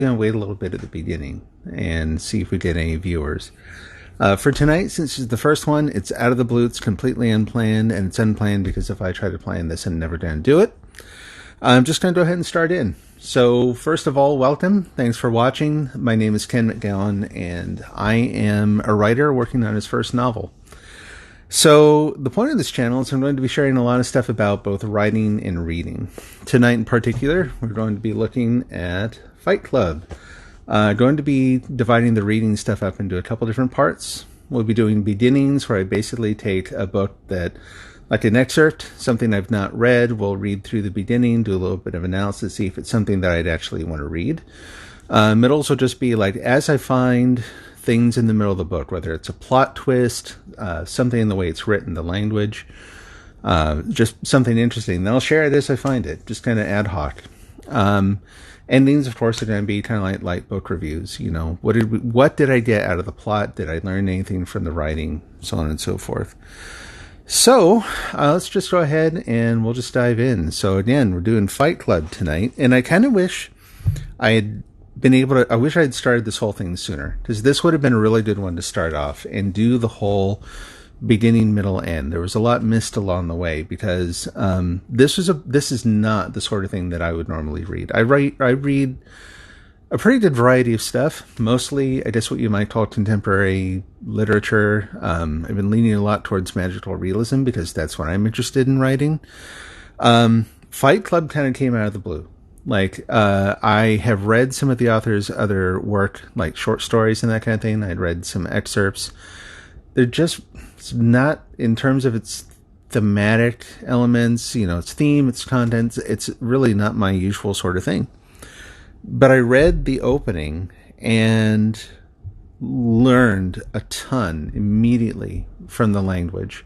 going to wait a little bit at the beginning and see if we get any viewers. For tonight, since it's the first one, it's out of the blue, it's completely unplanned, and it's unplanned because if I try to plan this, I'm never going to do it. I'm just going to go ahead and start in. So, first of all, welcome. Thanks for watching. My name is Ken McGowan, and I am a writer working on his first novel. So, the point of this channel is I'm going to be sharing a lot of stuff about both writing and reading. Tonight in particular, we're going to be looking at Fight Club. Going to be dividing the reading stuff up into a couple different parts. We'll be doing beginnings, where I basically take a book that, like an excerpt, something I've not read. We'll read through the beginning, do a little bit of analysis, see if it's something that I'd actually want to read. Middles will just be like, as I find things in the middle of the book, whether it's a plot twist, something in the way it's written, the language, just something interesting. Then I'll share it as I find it, just kind of ad hoc. Endings, of course, are going to be kind of like light book reviews. You know, what did I get out of the plot? Did I learn anything from the writing? So on and so forth. So let's just go ahead and we'll just dive in. So again, we're doing Fight Club tonight, and I kind of wish I had been able to. I wish I had started this whole thing sooner, because this would have been a really good one to start off and do the whole beginning, middle, end. There was a lot missed along the way, because this is not the sort of thing that I would normally read. I read a pretty good variety of stuff, mostly I guess what you might call contemporary literature. I've been leaning a lot towards magical realism because that's what I'm interested in writing. Fight Club kind of came out of the blue. Like, I have read some of the author's other work, like short stories and that kind of thing. I'd read some excerpts. They're just not, in terms of its thematic elements, you know, its theme, its contents, it's really not my usual sort of thing. But I read the opening and learned a ton immediately from the language.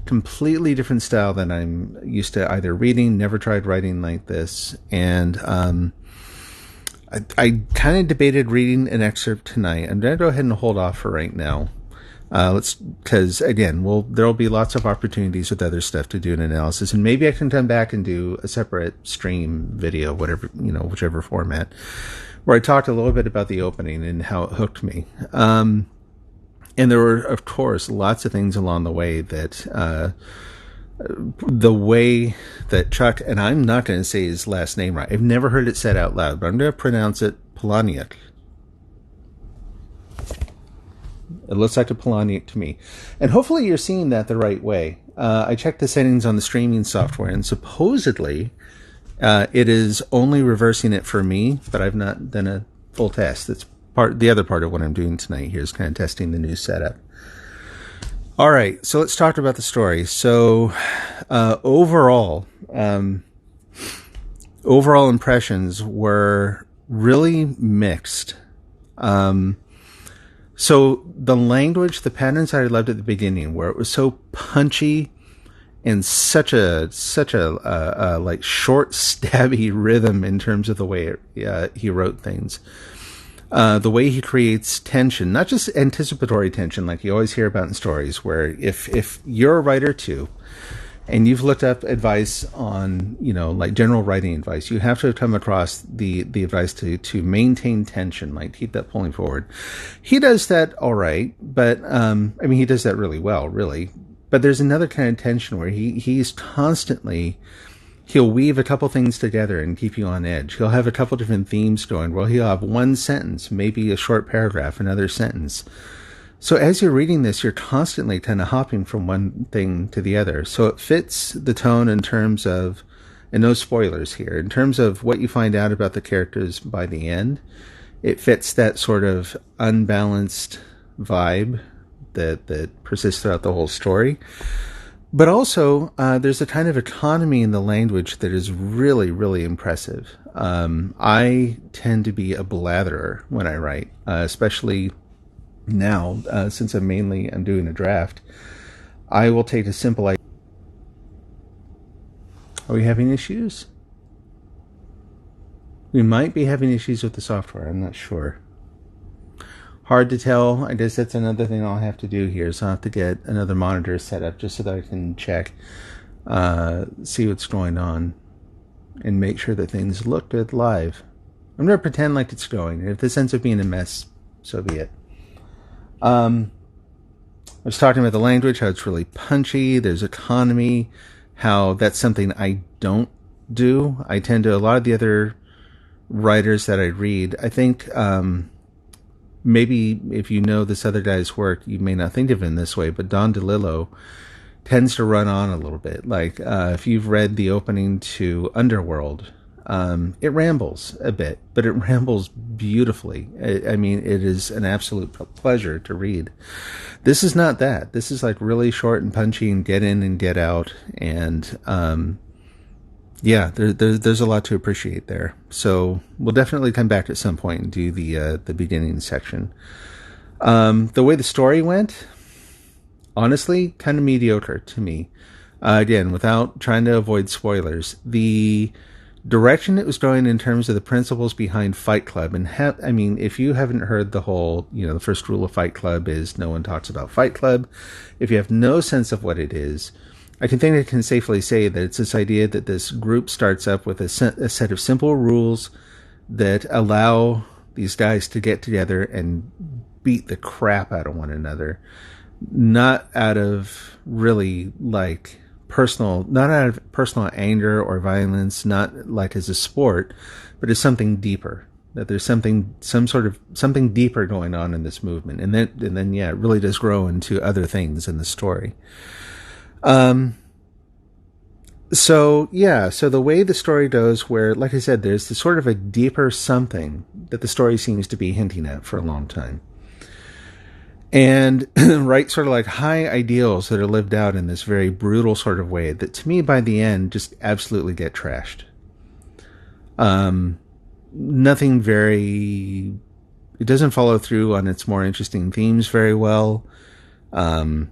Completely different style than I'm used to either reading, never tried writing like this. And I kind of debated reading an excerpt tonight. I'm going to go ahead and hold off for right now. Because again, there'll be lots of opportunities with other stuff to do an analysis, and maybe I can come back and do a separate stream video, whatever, you know, whichever format, where I talked a little bit about the opening and how it hooked me. And there were, of course, lots of things along the way that, the way that Chuck, and I'm not going to say his last name right. I've never heard it said out loud, but I'm going to pronounce it Palahniuk. It looks like a Palahniuk to me. And hopefully you're seeing that the right way. I checked the settings on the streaming software, and supposedly it is only reversing it for me, but I've not done a full test. That's the other part of what I'm doing tonight here is kind of testing the new setup. All right, so let's talk about the story. So overall impressions were really mixed. So the language, the patterns I loved at the beginning, where it was so punchy and such a like short, stabby rhythm in terms of the way he wrote things. The way he creates tension, not just anticipatory tension like you always hear about in stories, where if you're a writer too, and you've looked up advice on, you know, like general writing advice, you have to have come across the advice to maintain tension, like keep that pulling forward. He does that all right, but I mean, he does that really well, really. But there's another kind of tension where he's constantly, he'll weave a couple things together and keep you on edge. He'll have a couple different themes going. Well, he'll have one sentence, maybe a short paragraph, another sentence. So as you're reading this, you're constantly kind of hopping from one thing to the other. So it fits the tone in terms of, and no spoilers here, in terms of what you find out about the characters by the end. It fits that sort of unbalanced vibe that persists throughout the whole story. But also, there's a kind of economy in the language that is really, really impressive. I tend to be a blatherer when I write, especially now, since I'm doing a draft. I will take a simple idea. Are we having issues? We might be having issues with the software. I'm not sure. Hard to tell. I guess that's another thing I'll have to do here. So I'll have to get another monitor set up just so that I can check, see what's going on, and make sure that things look good live. I'm going to pretend like it's going. And if this ends up being a mess, so be it. I was talking about the language, how it's really punchy. There's economy, how that's something I don't do. I tend to, a lot of the other writers that I read, I think maybe if you know this other guy's work, you may not think of him this way, but Don DeLillo tends to run on a little bit. Like if you've read the opening to Underworld, it rambles a bit, but it rambles beautifully. I mean, it is an absolute pleasure to read. This is not that. This is like really short and punchy and get in and get out. And there's a lot to appreciate there. So we'll definitely come back at some point and do the beginning section. The way the story went, honestly, kind of mediocre to me. Again, without trying to avoid spoilers, the direction it was going in terms of the principles behind Fight Club, and if you haven't heard the whole, the first rule of Fight Club is no one talks about Fight Club. If you have no sense of what it is, I think I can safely say that it's this idea that this group starts up with a set of simple rules that allow these guys to get together and beat the crap out of one another. Not out of really not out of personal anger or violence, not like as a sport, but as something deeper. That there's something deeper going on in this movement, and then it really does grow into other things in the story. So the way the story goes, where, like I said, there's this sort of a deeper something that the story seems to be hinting at for a long time. And right, sort of like high ideals that are lived out in this very brutal sort of way that to me by the end just absolutely get trashed. Nothing very, it doesn't follow through on its more interesting themes very well. The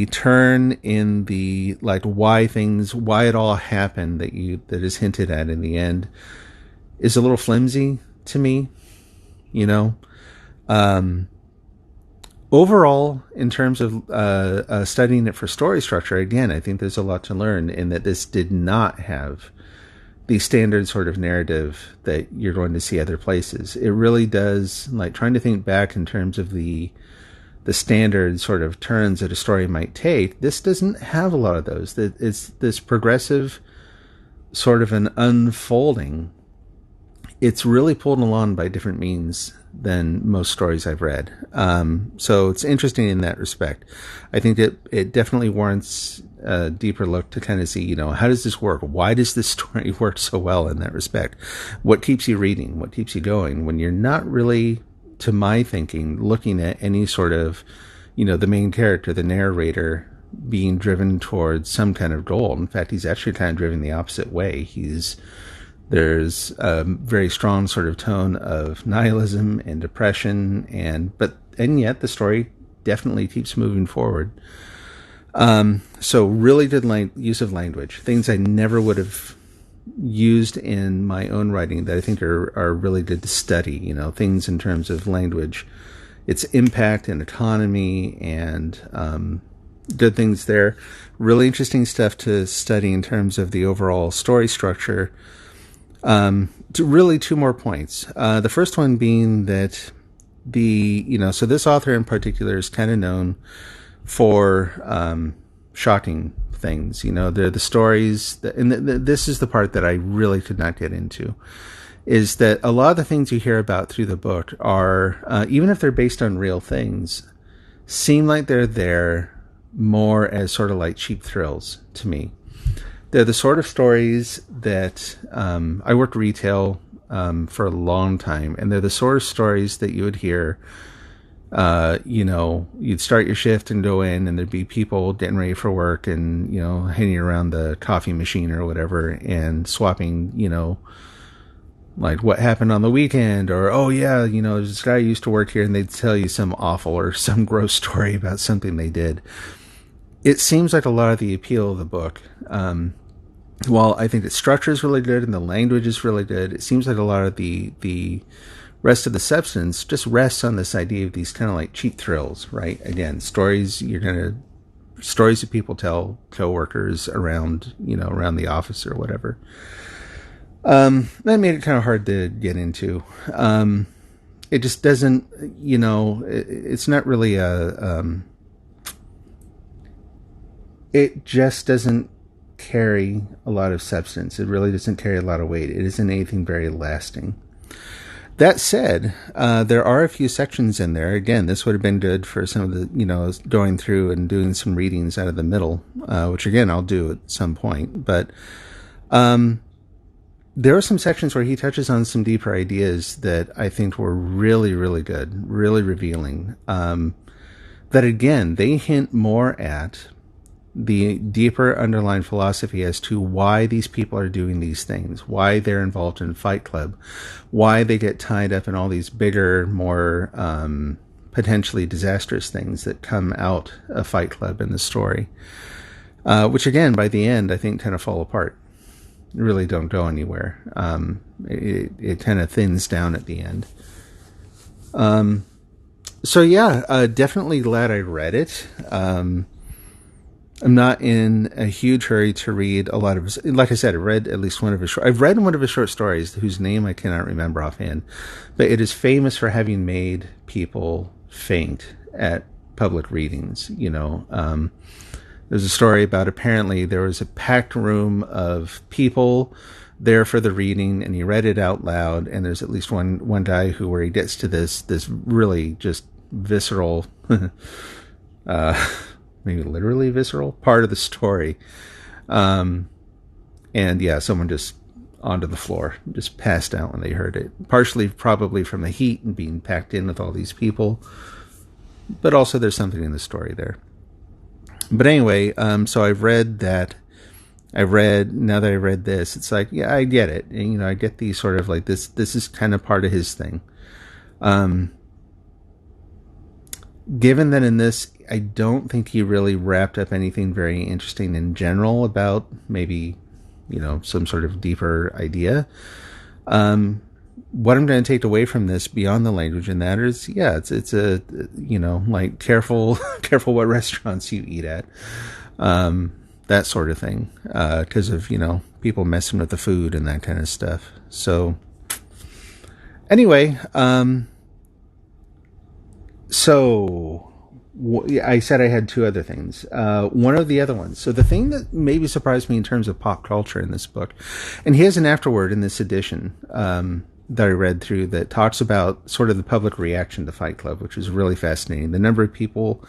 turn in the, why it all happened that is hinted at in the end is a little flimsy to me, Overall, in terms of studying it for story structure, again, I think there's a lot to learn in that this did not have the standard sort of narrative that you're going to see other places. It really does, trying to think back in terms of the standard sort of turns that a story might take. This doesn't have a lot of those. It's this progressive sort of an unfolding. It's really pulled along by different means than most stories I've read. So it's interesting in that respect. I think that it definitely warrants a deeper look to kind of see, how does this work? Why does this story work so well in that respect? What keeps you reading? What keeps you going when you're not really, to my thinking, looking at any sort of, the main character, the narrator, being driven towards some kind of goal. In fact, he's actually kind of driven the opposite way. There's a very strong sort of tone of nihilism and depression, and yet the story definitely keeps moving forward. So really good use of language, things I never would have used in my own writing that I think are really good to study, things in terms of language, its impact and economy, and good things there. Really interesting stuff to study in terms of the overall story structure. Really two more points. The first one being that so this author in particular is kind of known for shocking things. They're the stories, this is the part that I really could not get into, is that a lot of the things you hear about through the book are, even if they're based on real things, seem like they're there more as sort of like cheap thrills to me. They're the sort of stories that I worked retail for a long time, and they're the sort of stories that you would hear. You'd start your shift and go in, and there'd be people getting ready for work, and hanging around the coffee machine or whatever, and swapping, like what happened on the weekend, or this guy used to work here, and they'd tell you some awful or some gross story about something they did. It seems like a lot of the appeal of the book, while I think the structure is really good and the language is really good, it seems like a lot of the rest of the substance just rests on this idea of these kind of like cheap thrills, right? Again, stories that people tell coworkers around the office or whatever. That made it kind of hard to get into. It just doesn't, it's not really it just doesn't carry a lot of substance. It really doesn't carry a lot of weight. It isn't anything very lasting. That said, there are a few sections in there. Again, this would have been good for some of the, going through and doing some readings out of the middle, which again, I'll do at some point. But there are some sections where he touches on some deeper ideas that I think were really, really good, really revealing. That again, they hint more at the deeper underlying philosophy as to why these people are doing these things, why they're involved in Fight Club, why they get tied up in all these bigger, more potentially disastrous things that come out of Fight Club in the story, which again, by the end, I think kind of fall apart. Really don't go anywhere. It kind of thins down at the end. So yeah, definitely glad I read it. I'm not in a huge hurry to read a lot of his, like I said, I've read at least one of his I've read one of his short stories whose name I cannot remember offhand, but it is famous for having made people faint at public readings. There's a story about apparently there was a packed room of people there for the reading, and he read it out loud, and there's at least one guy where he gets to this really just visceral maybe literally visceral part of the story. And yeah, someone just onto the floor, just passed out when they heard it. Partially probably from the heat and being packed in with all these people. But also there's something in the story there. But anyway, so I've read that. Now that I read this, it's like, yeah, I get it. And, I get these sort of like this is kind of part of his thing. Given that in this, I don't think he really wrapped up anything very interesting in general about maybe, some sort of deeper idea. What I'm going to take away from this beyond the language in that is, yeah, it's a, like careful what restaurants you eat at. That sort of thing. 'Cause of, people messing with the food and that kind of stuff. So anyway, so I said I had two other things. One of the other ones. So the thing that maybe surprised me in terms of pop culture in this book, and he has an afterword in this edition that I read through that talks about sort of the public reaction to Fight Club, which is really fascinating. The number of people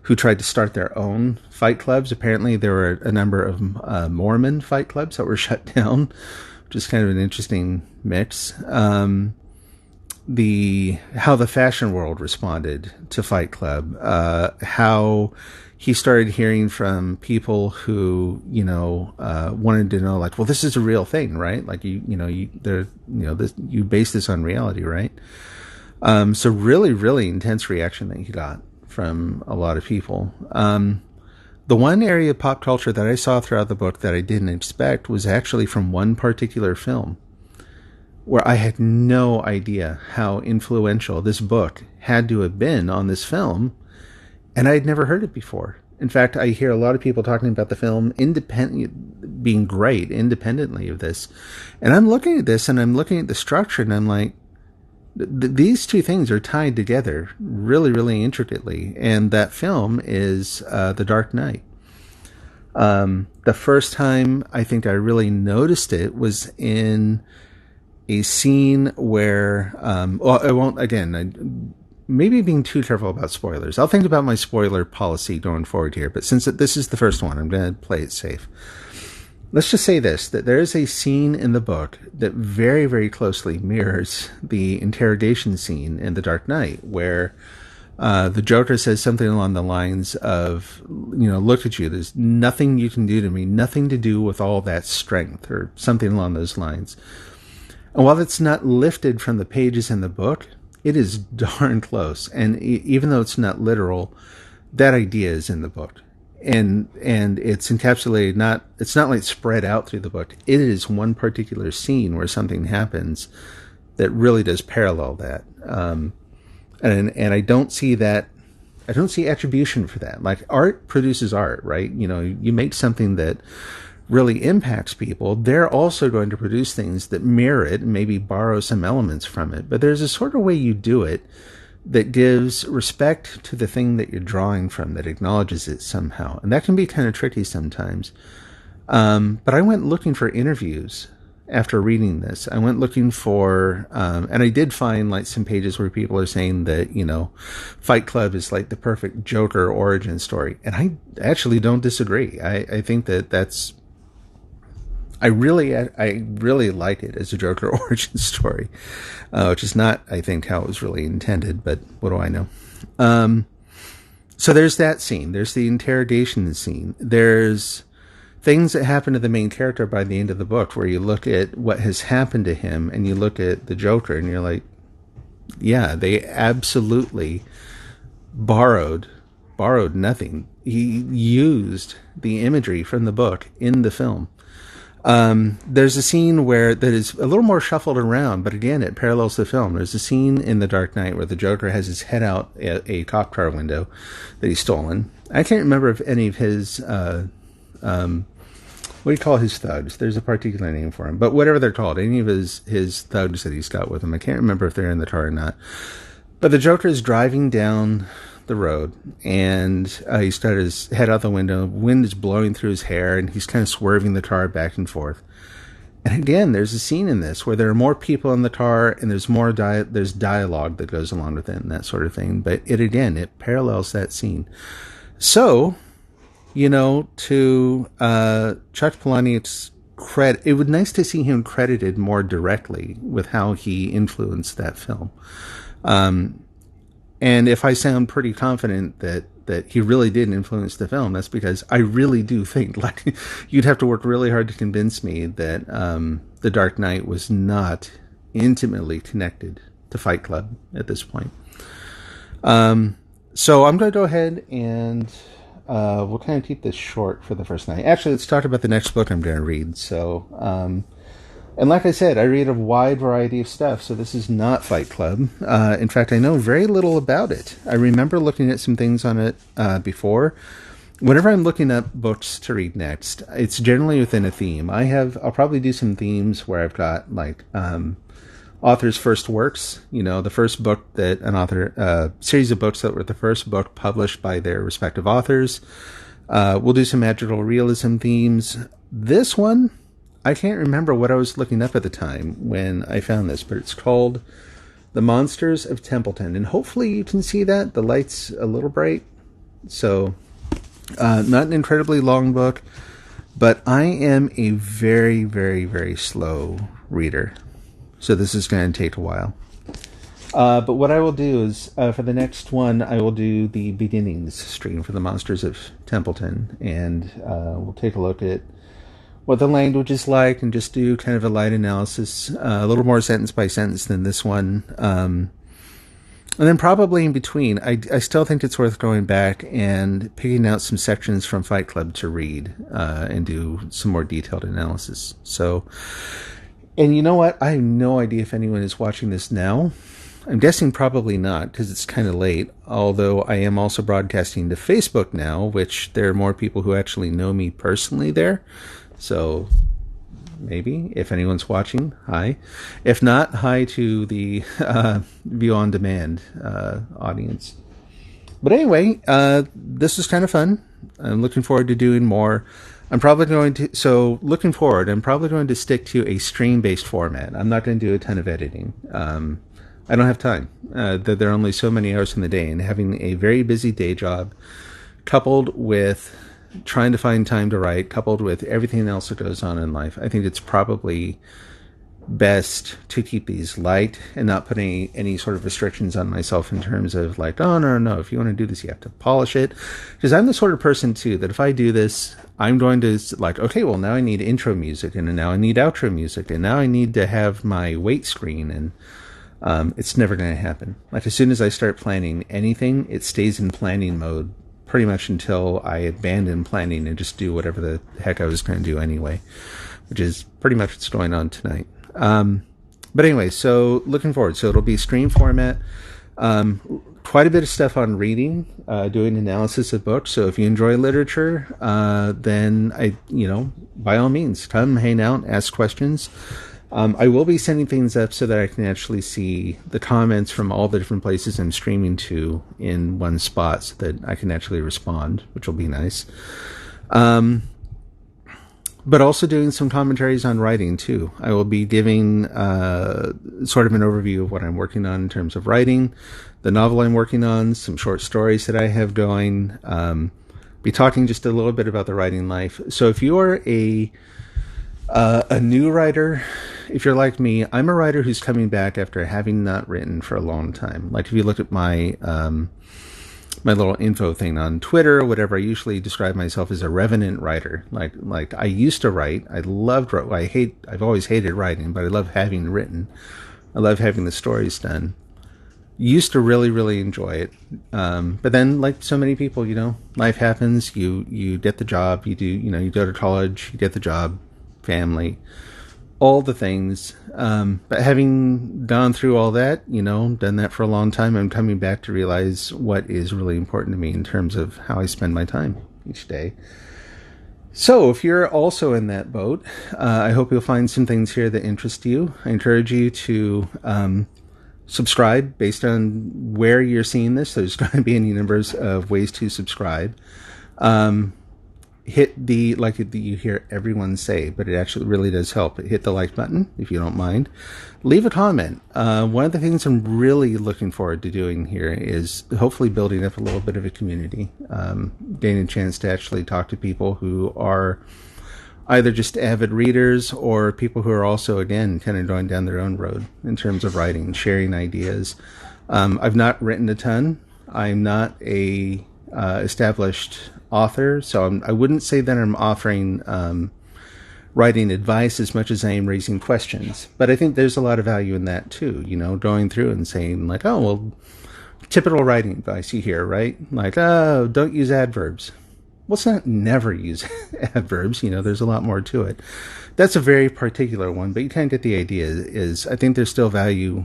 who tried to start their own fight clubs. Apparently there were a number of Mormon fight clubs that were shut down, which is kind of an interesting mix. How the fashion world responded to Fight Club, how he started hearing from people who, wanted to know, like, well, this is a real thing, right? Like, you base this on reality, right? So really, really intense reaction that he got from a lot of people. The one area of pop culture that I saw throughout the book that I didn't expect was actually from one particular film, where I had no idea how influential this book had to have been on this film, and I had never heard it before. In fact, I hear a lot of people talking about the film being great independently of this. And I'm looking at this, and I'm looking at the structure, and I'm like, these two things are tied together really, really intricately. And that film is The Dark Knight. The first time I think I really noticed it was in a scene where, I won't, again, maybe being too careful about spoilers. I'll think about my spoiler policy going forward here, but since this is the first one, I'm going to play it safe. Let's just say this, that there is a scene in the book that very, very closely mirrors the interrogation scene in The Dark Knight, where the Joker says something along the lines of, look at you, there's nothing you can do to me, nothing to do with all that strength, or something along those lines. And while it's not lifted from the pages in the book, it is darn close. And even though it's not literal, that idea is in the book. And it's encapsulated, it's not like spread out through the book. It is one particular scene where something happens that really does parallel that. And I don't see that, I don't see attribution for that. Like, art produces art, right? You make something that really impacts people, they're also going to produce things that mirror it and maybe borrow some elements from it. But there's a sort of way you do it that gives respect to the thing that you're drawing from, that acknowledges it somehow. And that can be kind of tricky sometimes. But I went looking for interviews after reading this. I went looking for, and I did find like some pages where people are saying that, you know, Fight Club is like the perfect Joker origin story. And I actually don't disagree. I think that that's, I really like it as a Joker origin story, which is not, I think, how it was really intended, but what do I know? So there's that scene. There's the interrogation scene. There's things that happen to the main character by the end of the book where you look at what has happened to him and you look at the Joker and you're like, yeah, they absolutely borrowed nothing. He used the imagery from the book in the film. There's a scene that is a little more shuffled around, but again, it parallels the film. There's a scene in The Dark Knight where the Joker has his head out at a cop car window that he's stolen. I can't remember if any of his, what do you call his thugs? There's a particular name for him, but whatever they're called, any of his thugs that he's got with him. I can't remember if they're in the car or not. But the Joker is driving down the road, and he's got his head out the window. Wind is blowing through his hair, and he's kind of swerving the car back and forth. And again, there's a scene in this where there are more people in the car, and there's more there's dialogue that goes along with it and that sort of thing. But it parallels that scene. So, you know, to Chuck Palahniuk's credit, it would be nice to see him credited more directly with how he influenced that film. And if I sound pretty confident that he really did influence the film, that's because I really do think, like, you'd have to work really hard to convince me that The Dark Knight was not intimately connected to Fight Club at this point. So I'm going to go ahead and we'll kind of keep this short for the first night. Actually, let's talk about the next book I'm going to read. So, and like I said, I read a wide variety of stuff, so this is not Fight Club. In fact, I know very little about it. I remember looking at some things on it before. Whenever I'm looking up books to read next, it's generally within a theme. I'll probably do some themes where I've got, like, author's first works, you know, the first book that an author, series of books that were the first book published by their respective authors. We'll do some magical realism themes. This one, I can't remember what I was looking up at the time when I found this, but it's called The Monsters of Templeton. And hopefully you can see that. The light's a little bright. So, not an incredibly long book, but I am a very, very, very slow reader. So this is going to take a while. But what I will do is, for the next one, I will do the beginnings stream for The Monsters of Templeton. And we'll take a look at what the language is like and just do kind of a light analysis, a little more sentence by sentence than this one. And then probably in between, I still think it's worth going back and picking out some sections from Fight Club to read and do some more detailed analysis. So, and you know what? I have no idea if anyone is watching this now. I'm guessing probably not because it's kind of late, although I am also broadcasting to Facebook now, which there are more people who actually know me personally there. So maybe if anyone's watching, hi. If not, hi to the view on demand audience. But anyway, this was kind of fun. I'm looking forward to doing more. I'm probably going to stick to a stream-based format. I'm not going to do a ton of editing. I don't have time. There are only so many hours in the day, and having a very busy day job coupled with trying to find time to write, coupled with everything else that goes on in life, I think it's probably best to keep these light and not put any sort of restrictions on myself in terms of like, oh, no, if you want to do this, you have to polish it. Because I'm the sort of person, too, that if I do this, I'm going to like, okay, well, now I need intro music, and now I need outro music, and now I need to have my wait screen, and it's never going to happen. Like, as soon as I start planning anything, it stays in planning mode pretty much until I abandon planning and just do whatever the heck I was going to do anyway, which is pretty much what's going on tonight. But anyway, so looking forward. So it'll be stream format. quite a bit of stuff on reading, doing analysis of books. So if you enjoy literature, then by all means, come hang out, ask questions. I will be sending things up so that I can actually see the comments from all the different places I'm streaming to in one spot so that I can actually respond, which will be nice. But also doing some commentaries on writing too. I will be giving sort of an overview of what I'm working on in terms of writing, the novel I'm working on, some short stories that I have going, be talking just a little bit about the writing life. So if you're a new writer, if you're like me, I'm a writer who's coming back after having not written for a long time. Like if you look at my my little info thing on Twitter or whatever, I usually describe myself as a revenant writer. Like I used to write. I've always hated writing, but I love having written. I love having the stories done. Used to really, really enjoy it. But then, like so many people, life happens. You get the job. You go to college, you get the job, family, all the things. But having gone through all that, done that for a long time, I'm coming back to realize what is really important to me in terms of how I spend my time each day. So if you're also in that boat, I hope you'll find some things here that interest you. I encourage you to subscribe based on where you're seeing this. There's going to be any numbers of ways to subscribe. Hit the like that you hear everyone say, but it actually really does help. Hit the like button if you don't mind. Leave a comment. One of the things I'm really looking forward to doing here is hopefully building up a little bit of a community, gaining a chance to actually talk to people who are either just avid readers or people who are also, again, kind of going down their own road in terms of writing, sharing ideas. I've not written a ton. I'm not a established author, so I wouldn't say that I'm offering writing advice as much as I am raising questions. But I think there's a lot of value in that too, going through and saying like, oh, well, typical writing advice you hear, right? Like, oh, don't use adverbs. Well, it's not never use adverbs, there's a lot more to it. That's a very particular one, but you kind of get the idea. I think there's still value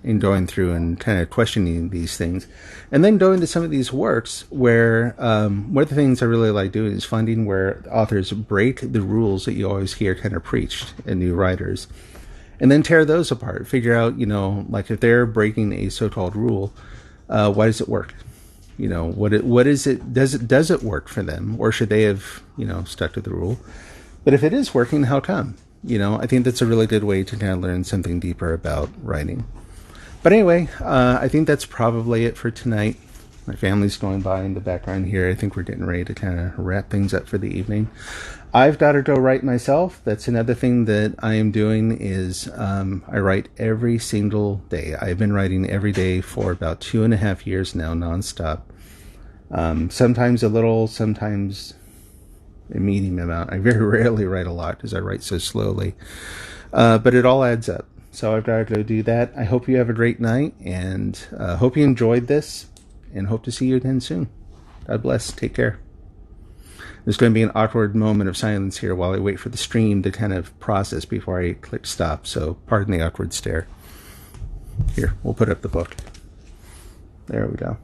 in going through and kind of questioning these things. And then going to some of these works where one of the things I really like doing is finding where authors break the rules that you always hear kind of preached in new writers. And then tear those apart. Figure out, like if they're breaking a so-called rule, why does it work? What is it? Does it work for them, or should they have stuck to the rule? But if it is working, how come? I think that's a really good way to kind of learn something deeper about writing. But anyway, I think that's probably it for tonight. My family's going by in the background here. I think we're getting ready to kind of wrap things up for the evening. I've got to go write myself. That's another thing that I am doing is I write every single day. I've been writing every day for about 2.5 years now, nonstop. Sometimes a little, sometimes a medium amount. I very rarely write a lot because I write so slowly. But it all adds up. So I've got to go do that. I hope you have a great night and hope you enjoyed this and hope to see you again soon. God bless. Take care. There's going to be an awkward moment of silence here while I wait for the stream to kind of process before I click stop. So pardon the awkward stare. Here, we'll put up the book. There we go.